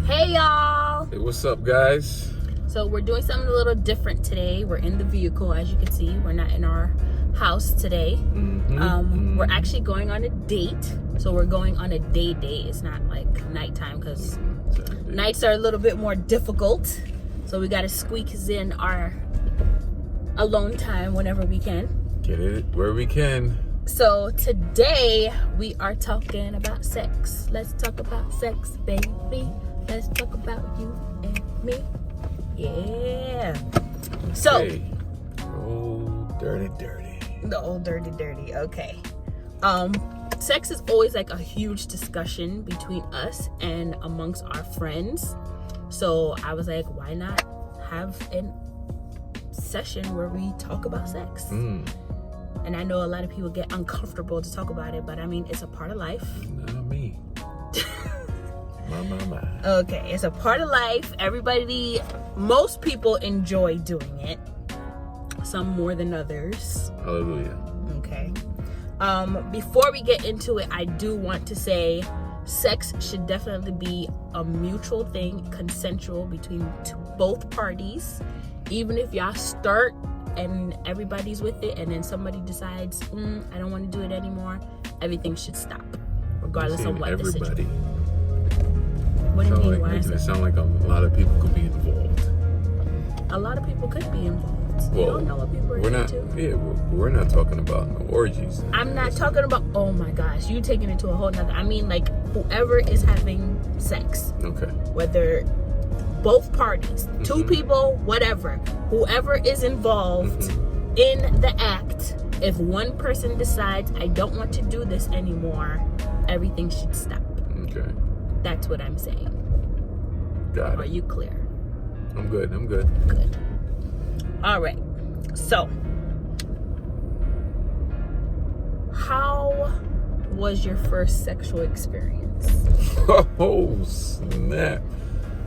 Hey y'all! Hey, what's up, guys? So we're doing something a little different today. We're in the vehicle, as you can see. We're not in our house today. We're actually going on a date. So we're going on a date. It's not like nighttime because nights are a little bit more difficult. So we got to squeak in our alone time whenever we can. Get it where we can. So today we are talking about sex. Let's talk about sex, baby. Let's talk about you and me. Yeah. So. Hey. Oh, dirty. The old dirty. Okay. Sex is always like a huge discussion between us and amongst our friends. So I was like, why not have a session where we talk about sex? And I know a lot of people get uncomfortable to talk about it, but I mean, it's a part of life. Not me. My. Okay, it's a part of life. Most people enjoy doing it. Some more than others. Hallelujah. Okay. Before we get into it, I do want to say sex should definitely be a mutual thing, consensual between both parties. Even if y'all start and everybody's with it and then somebody decides, I don't want to do it anymore, everything should stop, regardless of what the situation. What do you mean? Why Making it sound like a lot of people could be involved. A lot of people could be involved. Well, you don't know what people are into. Yeah, we're not talking about no orgies. I'm not talking about, oh my gosh, you taking it to a whole nother. I mean, like, whoever is having sex. Okay. Whether both parties, two people, whatever, whoever is involved in the act, if one person decides, I don't want to do this anymore, everything should stop. Okay. That's what I'm saying. Got it. Are you clear? I'm good. Good. All right. So, how was your first sexual experience? Oh, snap.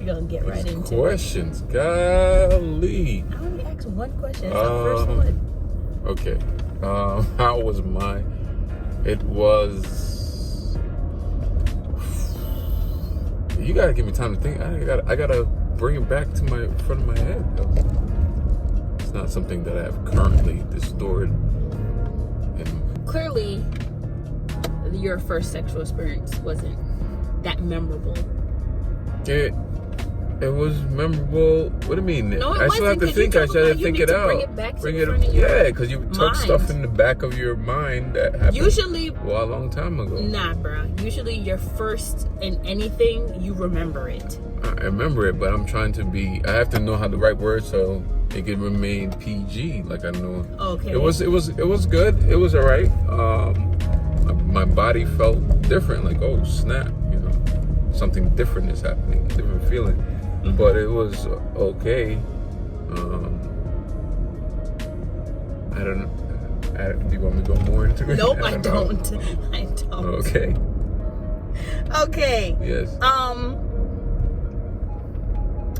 You're going to get right into questions. Golly. I only asked one question. It's the first one. Okay. How was it was... You gotta give me time to think. I gotta bring it back to my front of my head. It's not something that I have currently stored. Clearly, your first sexual experience wasn't that memorable. It was memorable. What do you mean? No, I still have to think. I still have to think it out. Bring it back to the front of your yeah, because you took stuff in the back of your mind that happened usually a long time ago. Nah, bro. Usually your first in anything, you remember it. I remember it, but I'm trying to be. I have to know how the right word so it can remain PG. Like I know. Okay. It was good. It was alright. My body felt different. Like, oh snap, something different is happening. Different feeling. But it was okay. I don't know. Do you want me to go more into it? Nope, I don't. I don't. Okay. Yes.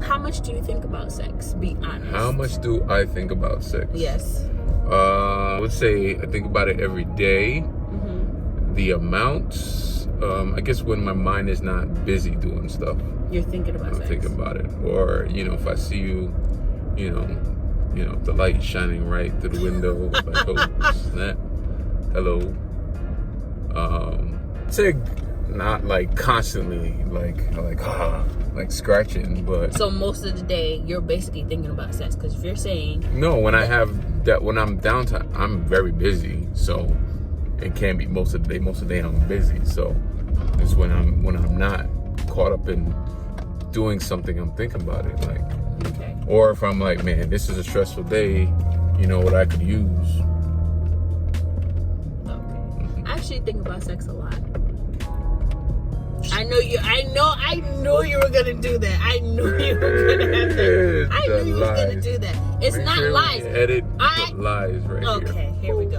How much do you think about sex? Be honest. How much do I think about sex? Yes. I would say I think about it every day. The amounts, I guess when my mind is not busy doing stuff. You're thinking about sex. I'm thinking about it. Or, if I see you, the light shining right through the window, like, oh, snap. Hello. Say not like constantly, like scratching, but. So most of the day, you're basically thinking about sex. Because if you're saying. No, when I'm downtime, I'm very busy. So it can be most of the day. Most of the day I'm busy. So it's when I'm not caught up in doing something, I'm thinking about it, like, okay. Or if I'm like, man, this is a stressful day, what I could use. Okay. I actually think about sex a lot. I know you were gonna do that. I knew you were gonna have that. I knew you was gonna do that. It's not lies. Edit the lies right here. Okay, here we go.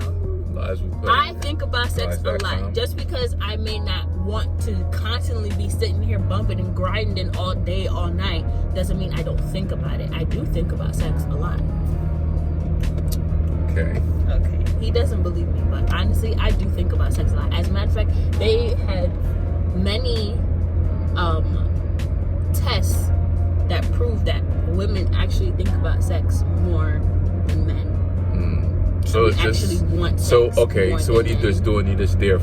Lies with I think about sex a lot. Just because I may not want to constantly be sitting here bumping and grinding all day, all night, doesn't mean I don't think about it. I do think about sex a lot. Okay. He doesn't believe me, but honestly, I do think about sex a lot. As a matter of fact, they had many tests actually think about sex more than men. So it's actually just want so sex okay. more So what are than you just doing? You just there,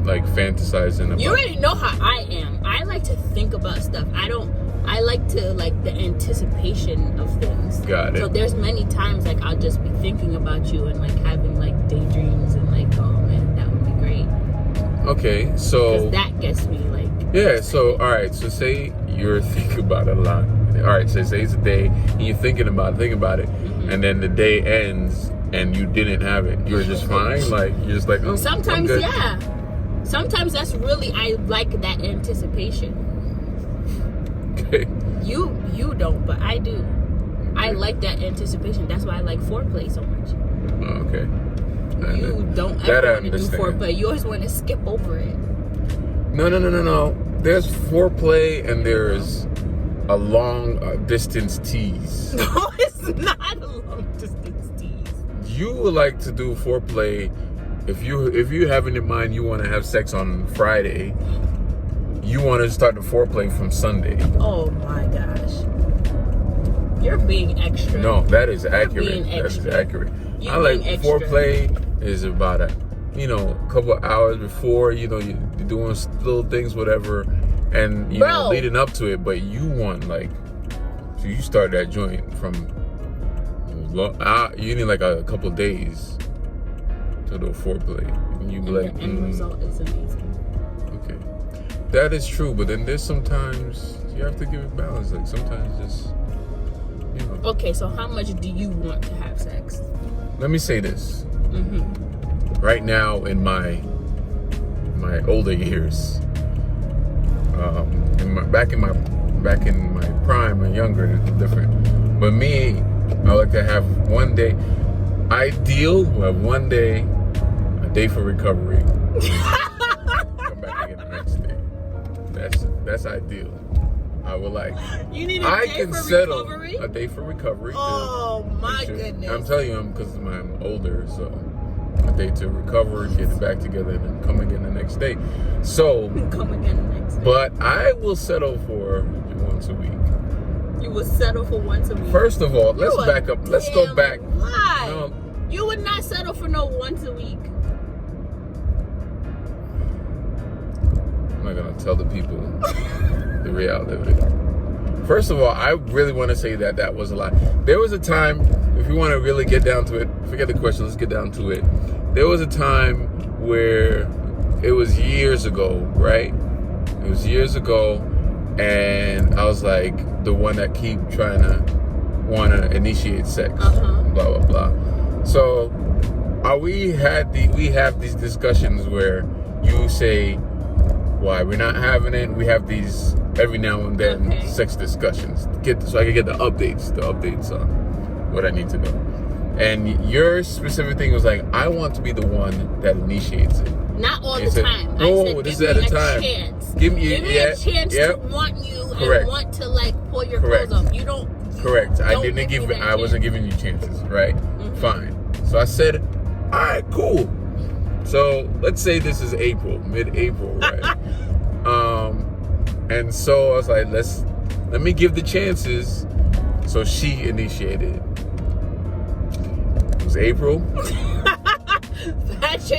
like fantasizing about. You already know how I am. I like to think about stuff. I like to like the anticipation of things. Got it. So there's many times like I'll just be thinking about you and like having like daydreams and like, oh man, that would be great. Okay, so that gets me like. Yeah. So all right. So say you're thinking about it a lot. All right. So say it's a day and you're thinking about it, and then the day ends and you didn't have it. You're just fine. Like you're just like, oh. Sometimes, yeah. Sometimes that's really, I like that anticipation. Okay. You don't, but I do. I like that anticipation. That's why I like foreplay so much. Oh, okay. You don't ever want to do foreplay. You always want to skip over it. No. There's foreplay and there's a long distance tease. No, it's not a long distance tease. You would like to do foreplay if you have in your mind you want to have sex on Friday. You want to start the foreplay from Sunday. Oh my gosh. You're being extra. No, that is accurate. That is accurate. You're I like extra. Foreplay is about a couple of hours before, you're doing little things, whatever, and leading up to it, but you want so you start that joint from you need like a couple of days to do foreplay. And you be like, the end result is amazing. Okay. That is true, but then there's sometimes you have to give it balance. Like sometimes just, Okay, so how much do you want to have sex? Let me say this. Right now in my older years, back in my prime and younger, it's different. But me, I like to have one day. Ideal, we have one day, a day for recovery. Come back again the next day. That's ideal. I would like. You need a day for recovery? A day for recovery. Oh my goodness! I'm telling you, because I'm older, so a day to recover, get it back together, and then come again the next day. So come again the next day. But I will settle for once a week. You will settle for once a week. First of all, let's back up. Let's go back. Why? No. You would not settle for no once a week. I'm not gonna tell the people the reality of it. First of all, I really want to say that was a lie. There was a time, if you want to really get down to it, forget the question, let's get down to it. There was a time where it was years ago, right? It was years ago, and I was like the one that keep trying to want to initiate sex, blah blah blah. So, we have these discussions where you say why we're not having it. We have these every now and then sex discussions so I can get the updates on what I need to know. And your specific thing was like, I want to be the one that initiates it. Not all the time. No, I said, this is at a time. Chance. Give me a chance to want you and want to like pull your clothes off. You don't. Correct. I wasn't giving you chances, right? Fine. So I said, all right, cool. So let's say this is mid-April, right? And so I was like, let me give the chances. So she initiated. It was April.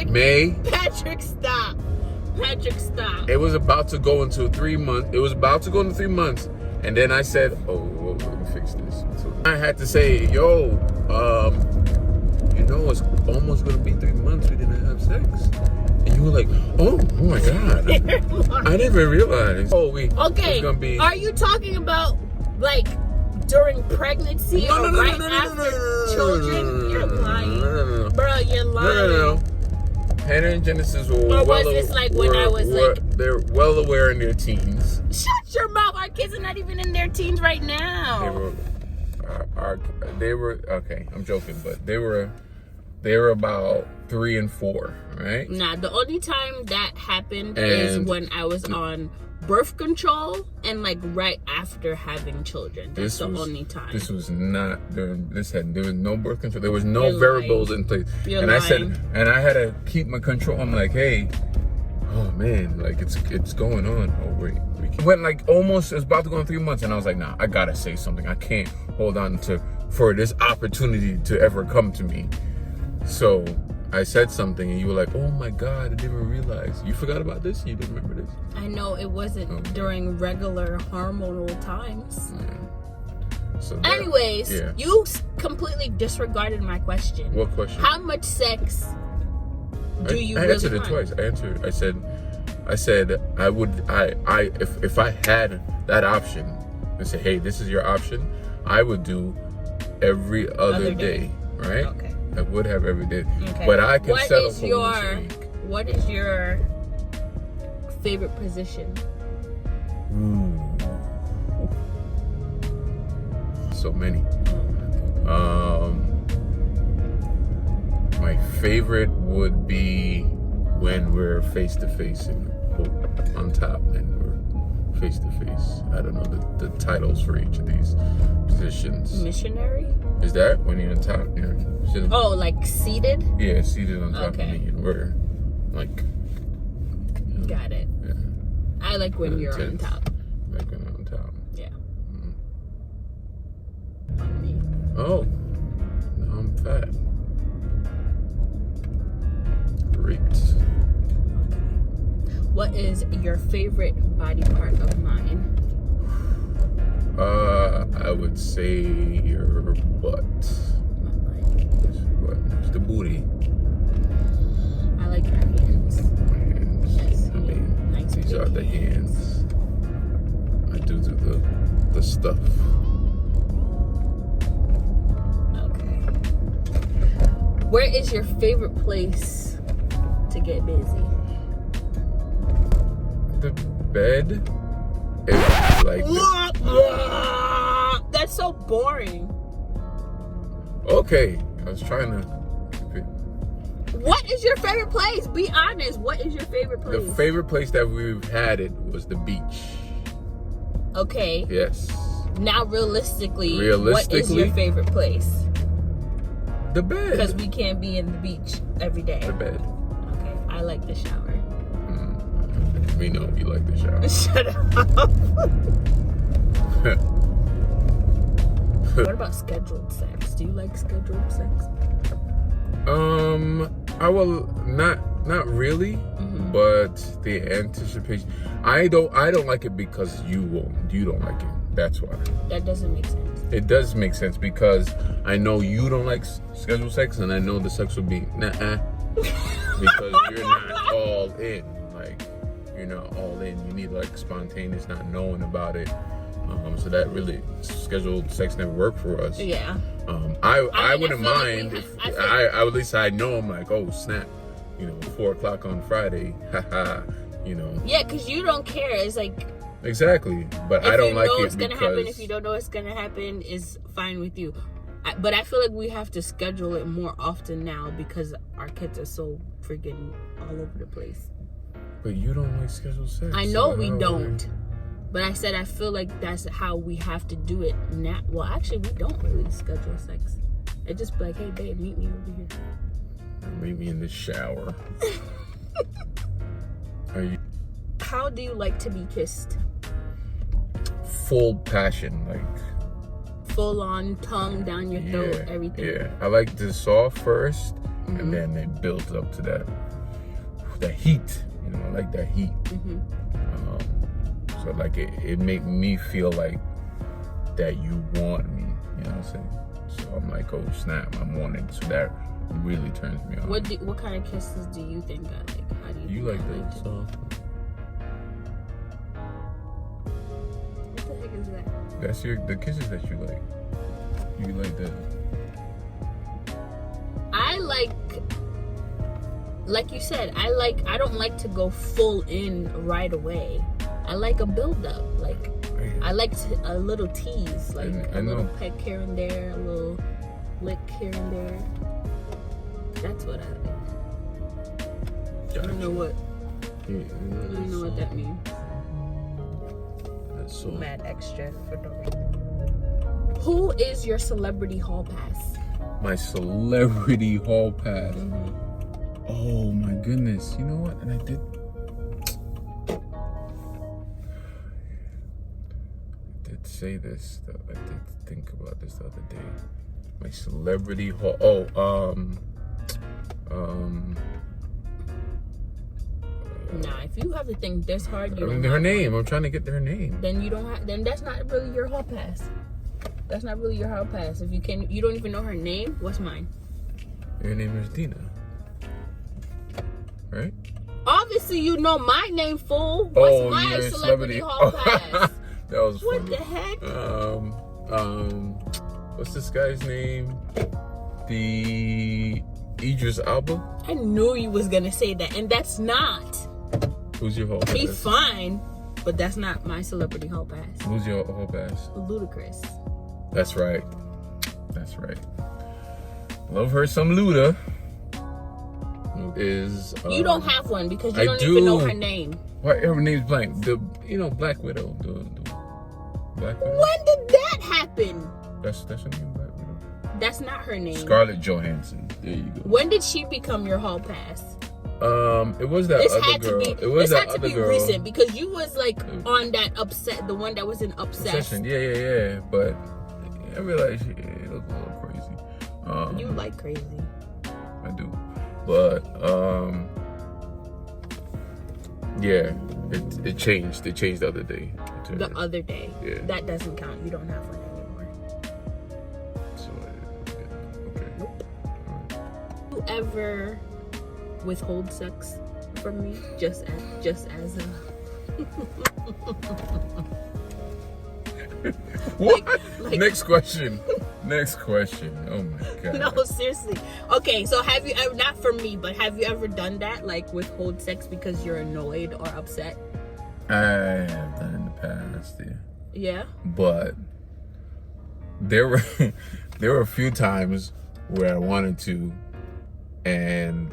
May. Patrick, stop. It was about to go into 3 months. And then I said, oh, let me fix this. So I had to say, yo, it's almost going to be 3 months we didn't have sex. And you were like, oh my God. I didn't even realize. Okay. Gonna be... Are you talking about like during pregnancy or right after children? You're lying. No. Bro, you're lying. No. Hannah and Genesis were they're well aware in their teens. Shut your mouth. Our kids are not even in their teens right now. They were okay, I'm joking, but they were about 3 and 4, right? Nah, the only time that happened is when I was on birth control and like right after having children. That's the only time. This was not during there was no birth control. There was no variables in place. I said, and I had to keep my control. I'm like, hey, oh man, like it's going on. Oh wait, we went like almost, it was about to go on 3 months, and I was like, nah, I gotta say something. I can't hold on for this opportunity to ever come to me. So I said something, and you were like, oh my God, I didn't even realize. You forgot about this? You didn't remember this? I know it wasn't during regular hormonal times. So anyways, you completely disregarded my question. What question? How much sex do you really want? I answered it twice. I said I would, if I had that option and say, hey, this is your option, I would do every other day, right? Okay. I would have every day. Okay. But I can settle for once a week. What is your favorite position? So many. My favorite would be when we're face to face and on top, and we're face to face. I don't know the titles for each of these positions. Missionary? Is that when you're on top? Oh, like seated? Yeah, seated on top of me, and we're like. Got it. Yeah. I like when you're on top. Like when I'm on top. Yeah. Oh, now I'm fat. Great. What is your favorite body part of mine? I would say your butt. It's the booty. I like your hands. Hands. Yes, I mean, nice these are the hands. I do the stuff. Where is your favorite place to get busy? The bed. It's like that's so boring. Okay, I was trying to keep it. What is your favorite place? Be honest. What is your favorite place? The favorite place that we've had it was the beach. Okay. Yes. Now, realistically, what is your favorite place? The bed. Because we can't be in the beach every day. The bed. Okay, I like the shower. We know you like the shower. Shut up. What about scheduled sex? Do you like scheduled sex? I will not really, but the anticipation. I don't like it because you don't like it. That's why. That doesn't make sense. It does make sense because I know you don't like scheduled sex, and I know the sex will be nah because you're not all in. Like, you're not all in. You need like spontaneous, not knowing about it. So that really, scheduled sex never worked for us. Yeah. I wouldn't mind if I at least I know I'm like, oh snap, 4:00 on Friday, haha, Yeah, because you don't care. It's like. Exactly, but I don't like it it's gonna happen. If you don't know it's gonna happen, is fine with you. But I feel like we have to schedule it more often now because our kids are so freaking all over the place. But you don't like scheduled sex. I know we don't. But I said I feel like that's how we have to do it now. Well, actually, we don't really schedule sex. It just be like, hey, babe, meet me over here. Meet me in the shower. How do you like to be kissed? Full passion, like full on tongue down your throat, everything. Yeah, I like the soft first, and then they build up to that heat. I like that heat. So like it make me feel like that you want me. You know what I'm saying? So I'm like, oh snap, I'm wanting. So that really turns me on. What kind of kisses do you think I like? How do you like the soft? That's the kisses that you like. You like that. I like you said, I don't like to go full in right away. I like a build up. Like I like a little tease, like a little peck here and there, a little lick here and there. That's what I like. Gotcha. I don't know what. I don't know what that means. So mad extra for no reason. Who is your celebrity hall pass? My celebrity hall pass. Oh my goodness! You know what? And I did. say this. Though. I did think about this the other day. My celebrity hall. Nah, if you have to think this hard, you don't her have name. one. I'm trying to get her name. Then you don't have. Then that's not really your hall pass. That's not really your hall pass. If you don't even know her name. What's mine? Your name is Dina, right? Obviously, you know my name, fool. What's my you're a celebrity hall pass? That was funny. What the heck? What's this guy's name? The Idris Elba. I knew you was gonna say that, and that's not. Who's your hall pass? He's fine, but that's not my celebrity hall pass. Who's your hall pass? Ludacris. That's right. That's right. Love her some Luda. Is you don't have one because you I don't do. even know her name. Why her name's blank? Black Widow. The Black Widow. When did that happen? That's her name, Black Widow. That's not her name. Scarlett Johansson. There you go. When did she become your hall pass? It was that other girl. It was that other girl. Recent because you was like on that upset, the one that was in Obsessed. Yeah. But I realized it looked a little crazy. You like crazy. I do. But yeah, it changed. It changed the other day. The other day. Yeah. That doesn't count. You don't have one anymore. So okay. Nope. You ever withhold sex from me just as a what? Like, Next question. Oh my god. No, seriously. Okay, so have you ever, not for me, but have you ever done that, like withhold sex because you're annoyed or upset? I have done in the past, yeah. Yeah. But there were a few times where I wanted to, and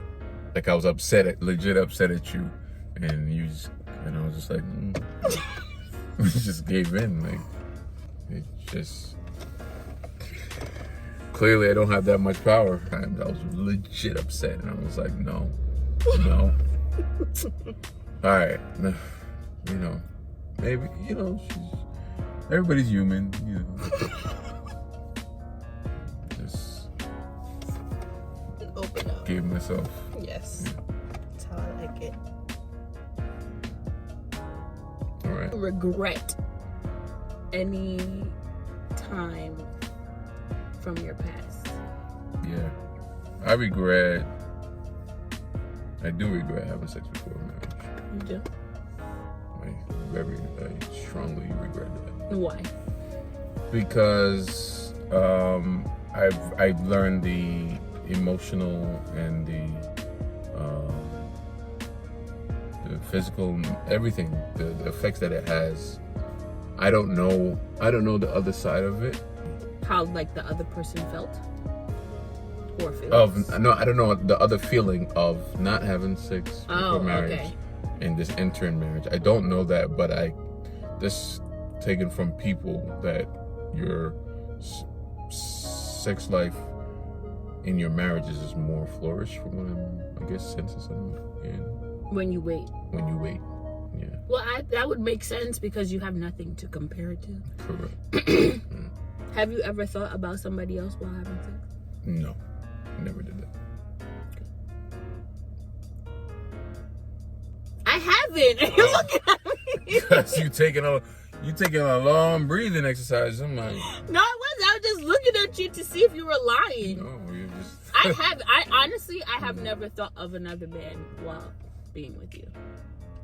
like I was legit upset at you, and I was just like, just gave in, like. It just clearly I don't have that much power. I was legit upset, and I was like, no. All right, maybe everybody's human, Just open up. Gave myself. Yes, that's how I like it. All right. Regret any time from your past? Yeah, I do regret having sex before marriage. You do? I strongly regret that. Why? Because I've learned the emotional and the physical, everything, the effects that it has. I don't know the other side of it. How like the other person felt? Or feels? No, I don't know the other feeling of not having sex before marriage. Okay. And just entering marriage. I don't know that, but I just taken from people that your sex life in your marriages is more flourished, from what I guess sensing something. When you wait. Yeah. Well, that would make sense because you have nothing to compare it to. Correct. Have you ever thought about somebody else while having sex? No, never did that. I haven't. You're looking at me. Because you taking a long breathing exercise. I'm like, no, I wasn't. I was just looking at you to see if you were lying. no, you're just. I have never thought of another man while being with you.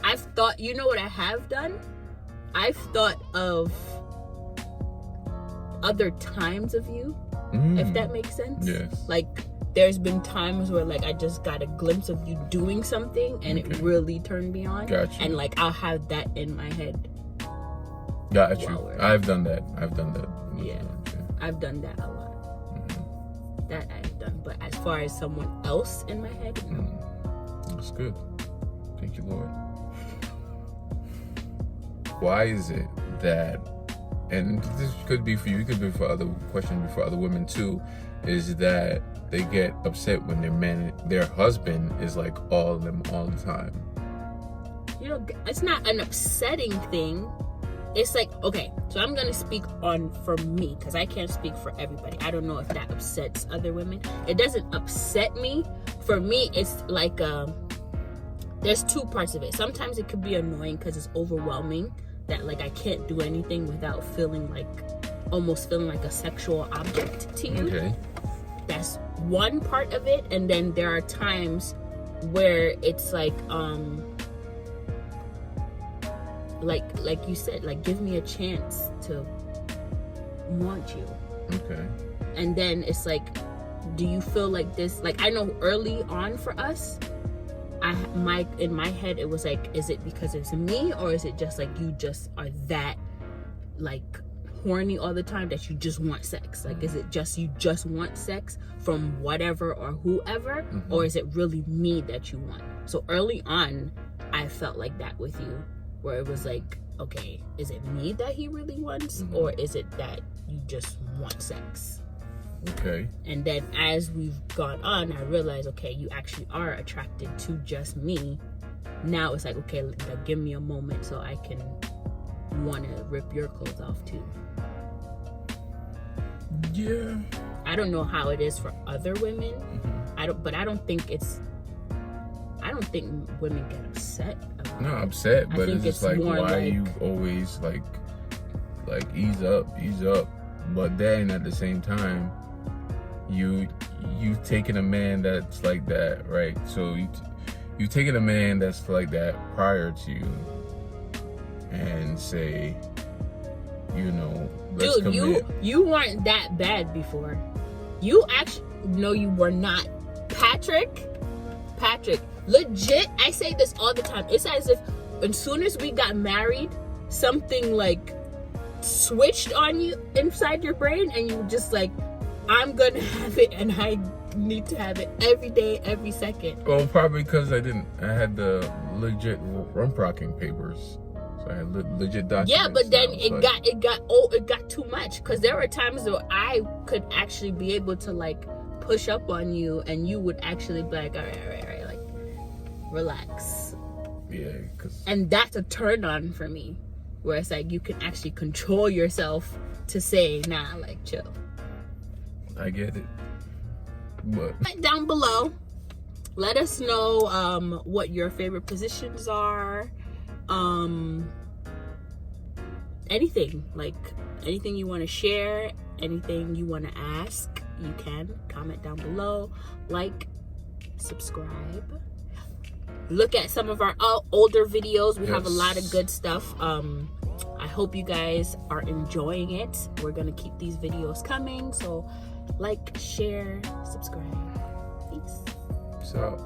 I've thought, you know what I have done? I've thought of other times of you, if that makes sense. Yes. Like, there's been times where, like, I just got a glimpse of you doing something and it really turned me on. Gotcha. And, like, I'll have that in my head. Got you. I've done that. Yeah. I've done that a lot. That I've done. But as far as someone else in my head, no. That's good. Thank you, Lord. Why is it that, and this could be for you, it could be for other questions, for other women too, is that they get upset when their husband is like all of them all the time? You know, it's not an upsetting thing. it's like, okay, so I'm gonna speak on for me, because I can't speak for everybody. I don't know if that upsets other women. It doesn't upset me. For me, it's like there's two parts of it. Sometimes it could be annoying because it's overwhelming, that like I can't do anything without feeling like, almost feeling like a sexual object to you. Okay. That's one part of it. And then there are times where it's like you said, like, give me a chance to want you. Okay. And then it's like, do you feel like this? Like, I know early on for us, in my head it was like, is it because it's me, or is it just like you just are that like horny all the time that you just want sex? Like, is it just you just want sex from whatever or whoever, or is it really me that you want? So early on I felt like that with you, where it was like, okay, is it me that he really wants, or is it that you just want sex? Okay. And then as we've gone on, I realized, okay, you actually are attracted to just me. Now it's like, okay, give me a moment so I can want to rip your clothes off too. Yeah. I don't know how it is for other women. I don't think women get upset about Not upset, but it's just like, why like, you always like ease up. But then at the same time, you taking a man that's like that, right? So you taking a man that's like that prior to you, and say, you know, let's commit. You weren't that bad before. You actually, no, you were not. Patrick, legit, I say this all the time. It's as if as soon as we got married, something like switched on you inside your brain, and you just like, I'm gonna have it, and I need to have it every day, every second. Well, probably because I had the legit rump rocking papers, so I had legit documents. Yeah, but then now, it got too much, because there were times where I could actually be able to like push up on you, and you would actually be like, all right, like, relax. Yeah, and that's a turn on for me, where it's like you can actually control yourself to say, nah, like, chill. I get it. But down below, let us know what your favorite positions are. Anything you want to share, anything you want to ask, you can comment down below. Like, subscribe, look at some of our older videos. We have a lot of good stuff. I hope you guys are enjoying it. We're gonna keep these videos coming, so like, share, subscribe. Peace. So